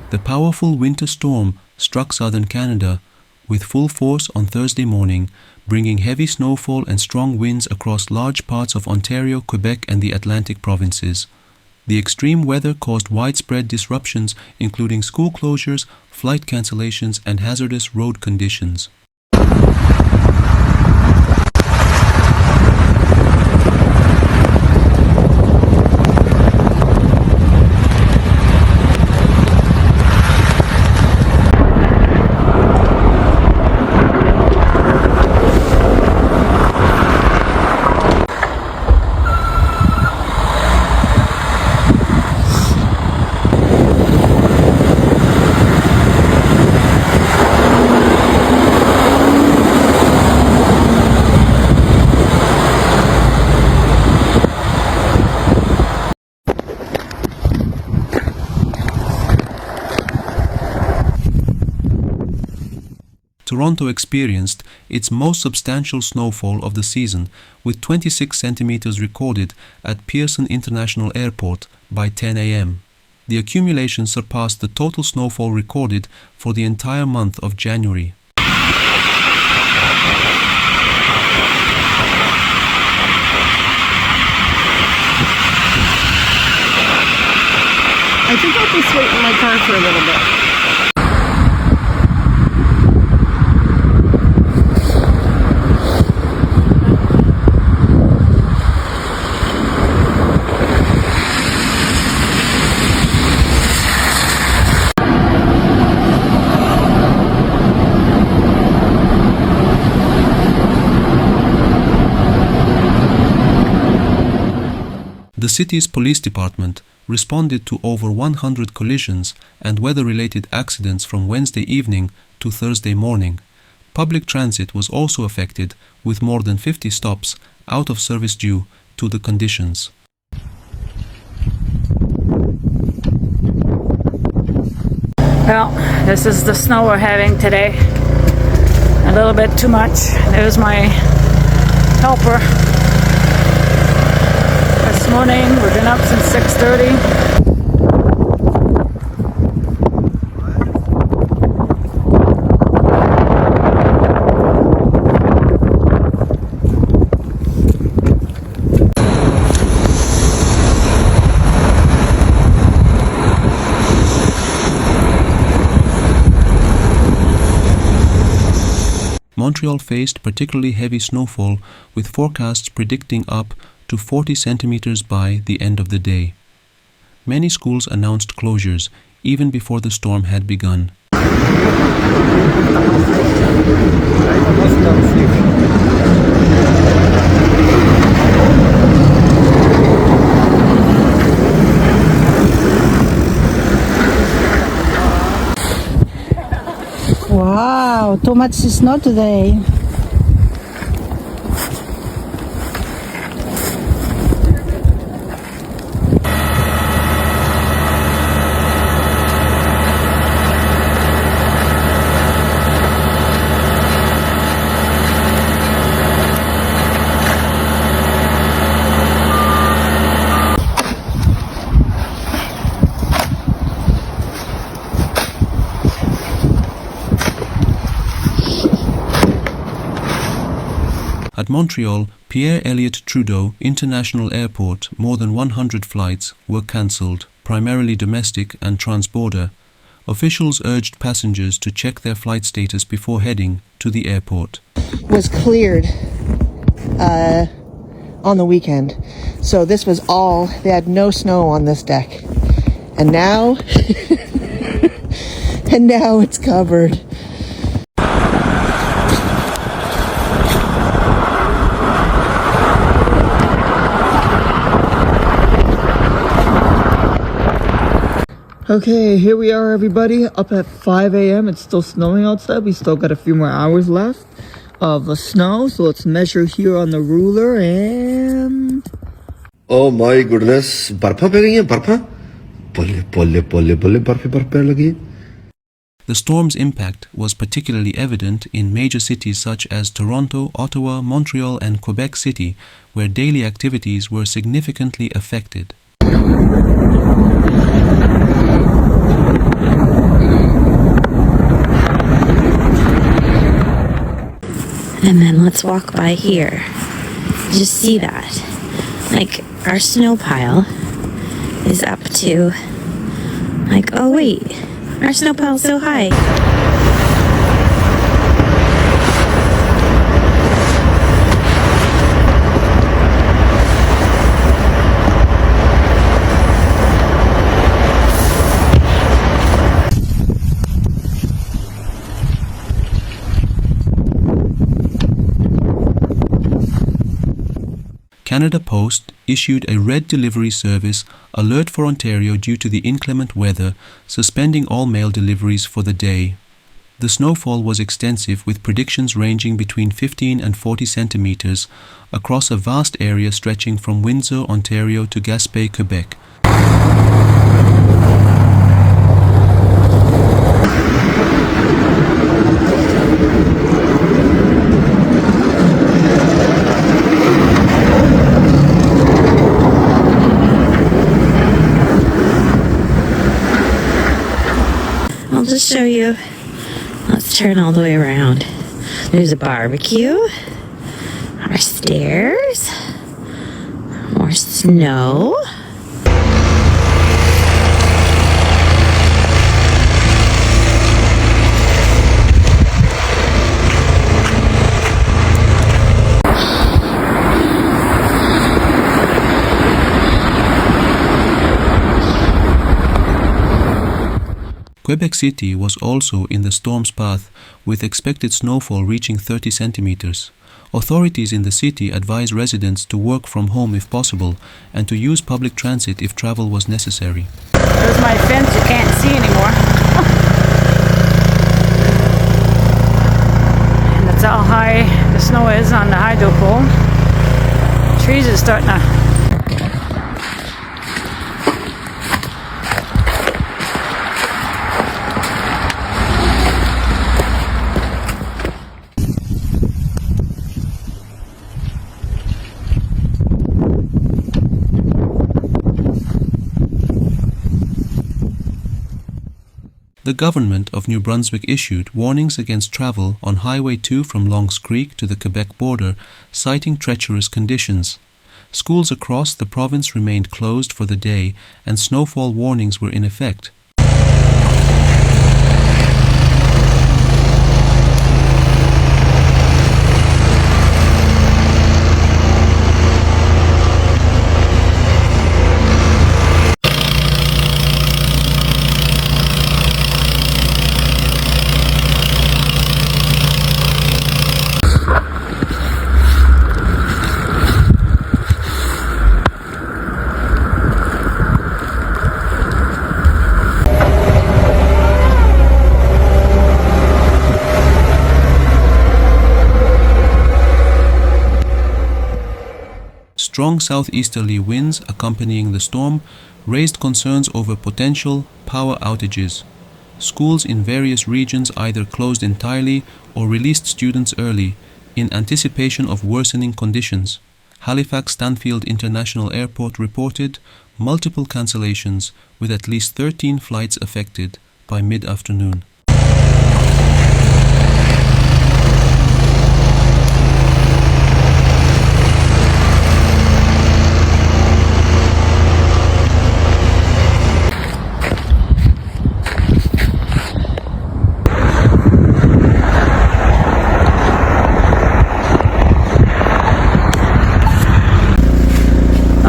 The powerful winter storm struck southern Canada with full force on Thursday morning, bringing heavy snowfall and strong winds across large parts of Ontario, Quebec, and the Atlantic provinces. The extreme weather caused widespread disruptions, including school closures, flight cancellations, and hazardous road conditions. Toronto experienced its most substantial snowfall of the season, with 26 centimeters recorded at Pearson International Airport by 10 a.m. The accumulation surpassed the total snowfall recorded for the entire month of January. I think I'll just wait in my car for a little bit. The city's police department responded to over 100 collisions and weather-related accidents from Wednesday evening to Thursday morning. Public transit was also affected, with more than 50 stops out of service due to the conditions. Well, this is the snow we're having today. A little bit too much. There's my helper. This morning, we've been up since 6:30. Montreal faced particularly heavy snowfall, with forecasts predicting up to 40 centimeters by the end of the day. Many schools announced closures even before the storm had begun. Wow, too much snow today. At Montreal, Pierre Elliott Trudeau International Airport, more than 100 flights were cancelled, primarily domestic and transborder. Officials urged passengers to check their flight status before heading to the airport. Was cleared on the weekend. So this was all, they had no snow on this deck. And now, and now it's covered. Okay, here we are everybody, up at 5 a.m. It's still snowing outside. We still got a few more hours left of the snow. So let's measure here on the ruler and... Oh my goodness, barfa pe gayi hai, barfa? Bolle, barfe pe lagi. The storm's impact was particularly evident in major cities such as Toronto, Ottawa, Montreal, and Quebec City, where daily activities were significantly affected. And then let's walk by here. Just see that. Like, our snow pile is up to, like, oh wait, our snow pile's so high. Canada Post issued a red delivery service alert for Ontario due to the inclement weather, suspending all mail deliveries for the day. The snowfall was extensive, with predictions ranging between 15 and 40 centimeters across a vast area stretching from Windsor, Ontario to Gaspé, Quebec. I'll just show you. Let's turn all the way around. There's a barbecue, our stairs, more snow. Quebec City was also in the storm's path, with expected snowfall reaching 30 centimeters. Authorities in the city advised residents to work from home if possible and to use public transit if travel was necessary. There's my fence you can't see anymore. And that's how high the snow is on the hydro pole. Trees are starting to The government of New Brunswick issued warnings against travel on Highway 2 from Longs Creek to the Quebec border, citing treacherous conditions. Schools across the province remained closed for the day, and snowfall warnings were in effect. Strong southeasterly winds accompanying the storm raised concerns over potential power outages. Schools in various regions either closed entirely or released students early in anticipation of worsening conditions. Halifax Stanfield International Airport reported multiple cancellations, with at least 13 flights affected by mid-afternoon.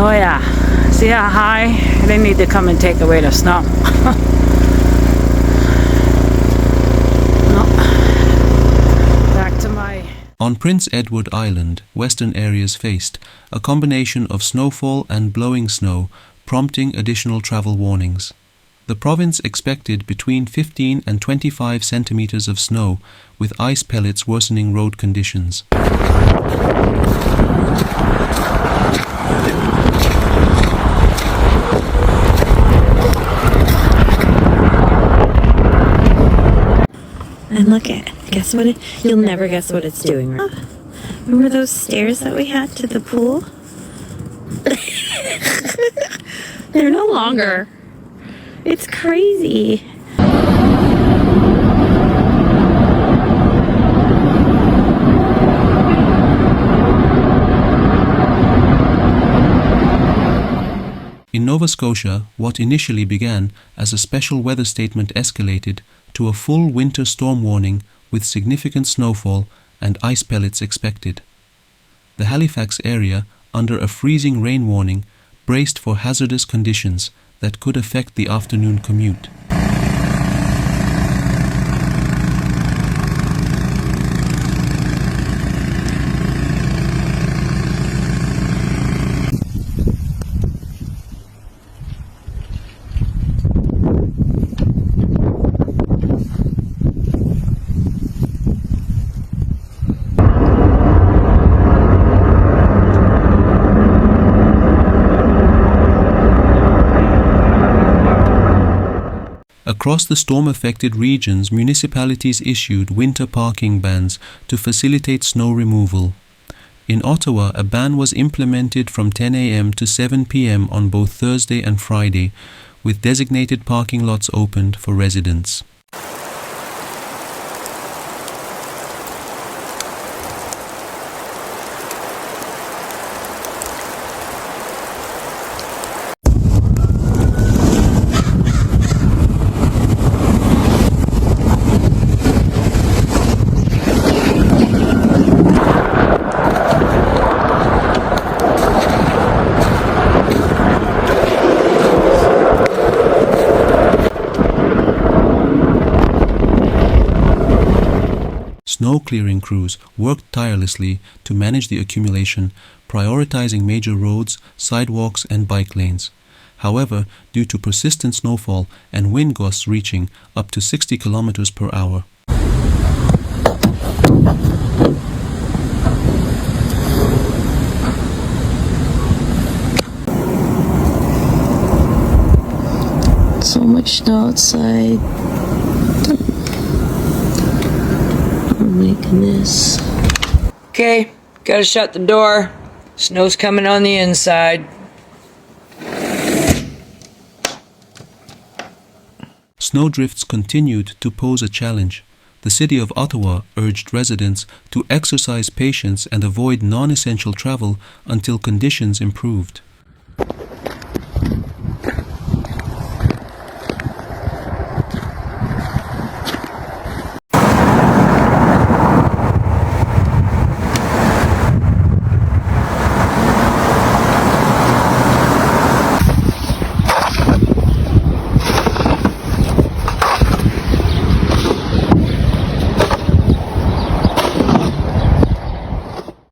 Oh yeah, see how high? They need to come and take away the snow. No. Back to my... On Prince Edward Island, western areas faced a combination of snowfall and blowing snow, prompting additional travel warnings. The province expected between 15 and 25 centimeters of snow, with ice pellets worsening road conditions. And look at, guess what you'll never guess what it's doing. Right? Remember those stairs that we had to the pool? They're no longer. It's crazy. Nova Scotia, what initially began as a special weather statement escalated to a full winter storm warning with significant snowfall and ice pellets expected. The Halifax area, under a freezing rain warning, braced for hazardous conditions that could affect the afternoon commute. Across the storm-affected regions, municipalities issued winter parking bans to facilitate snow removal. In Ottawa, a ban was implemented from 10 a.m. to 7 p.m. on both Thursday and Friday, with designated parking lots opened for residents. Snow clearing crews worked tirelessly to manage the accumulation, prioritizing major roads, sidewalks, and bike lanes. However, due to persistent snowfall and wind gusts reaching up to 60 kilometers per hour, So much snow outside. Oh my goodness. Okay, gotta shut the door. Snow's coming on the inside. snowdrifts continued to pose a challenge. The City of Ottawa urged residents to exercise patience and avoid non-essential travel until conditions improved.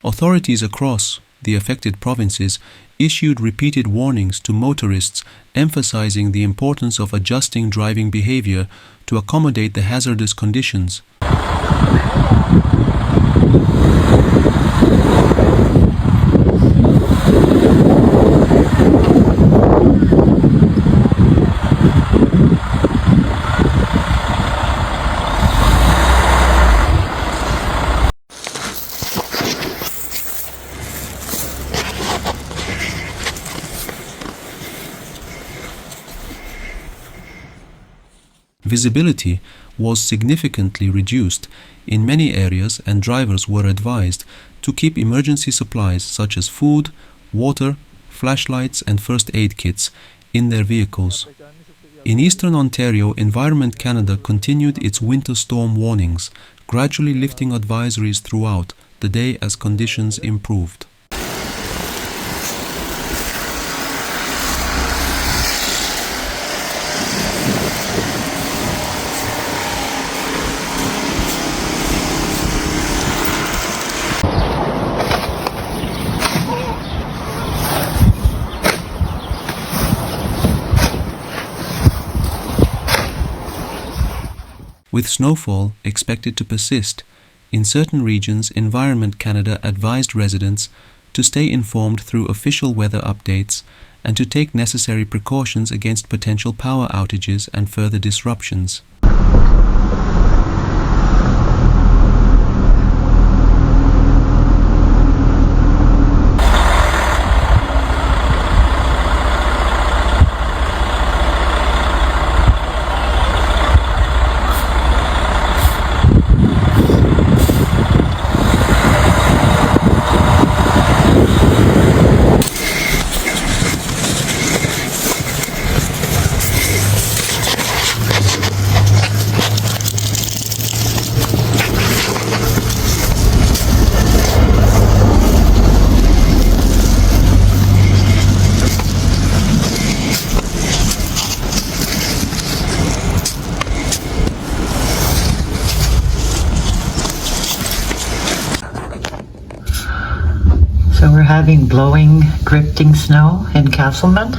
Authorities across the affected provinces issued repeated warnings to motorists, emphasizing the importance of adjusting driving behavior to accommodate the hazardous conditions. Visibility was significantly reduced in many areas, and drivers were advised to keep emergency supplies such as food, water, flashlights and first aid kits in their vehicles. In eastern Ontario, Environment Canada continued its winter storm warnings, gradually lifting advisories throughout the day as conditions improved. With snowfall expected to persist, in certain regions, Environment Canada advised residents to stay informed through official weather updates and to take necessary precautions against potential power outages and further disruptions. having blowing, drifting snow in Castleman?